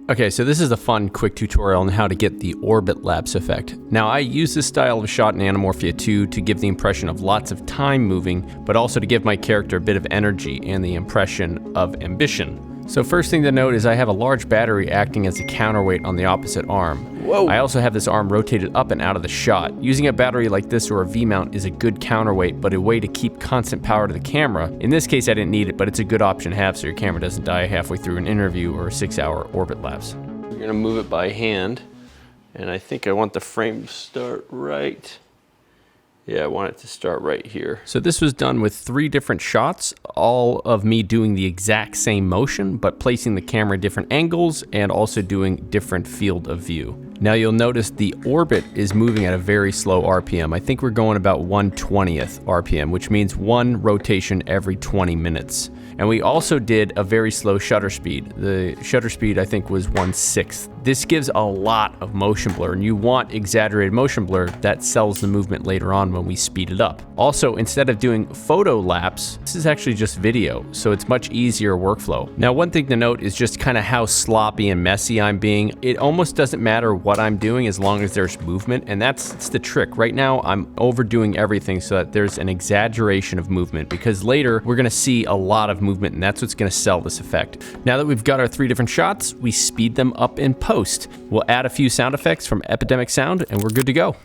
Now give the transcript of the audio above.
Okay, so this is a fun quick tutorial on how to get the Orbit-lapse effect. Now I use this style of shot in Anamorphia 2 to give the impression of lots of time moving, but also to give my character a bit of energy and the impression of ambition. So first thing to note is I have a large battery acting as a counterweight on the opposite arm. Whoa. I also have this arm rotated up and out of the shot. Using a battery like this or a V-mount is a good counterweight, but a way to keep constant power to the camera. In this case I didn't need it, but it's a good option to have so your camera doesn't die halfway through an interview or a 6-hour orbit lapse. We're gonna move it by hand, and I think I want the frame to start right. Yeah, I want it to start right here. So this was done with 3 different shots, all of me doing the exact same motion, but placing the camera at different angles and also doing different field of view. Now you'll notice the orbit is moving at a very slow RPM. I think we're going about 1/20th RPM, which means 1 rotation every 20 minutes. And we also did a very slow shutter speed. The shutter speed I think was 1/6. This gives a lot of motion blur, and you want exaggerated motion blur that sells the movement later on when we speed it up. Also, instead of doing photo lapse, this is actually just video, so it's much easier workflow. Now one thing to note is just kind of how sloppy and messy I'm being. It almost doesn't matter what I'm doing as long as there's movement, and that's the trick. Right now I'm overdoing everything so that there's an exaggeration of movement, because later we're gonna see a lot of movement, and that's what's gonna sell this effect. Now that we've got our 3 different shots, we speed them up in post. We'll add a few sound effects from Epidemic Sound, and we're good to go.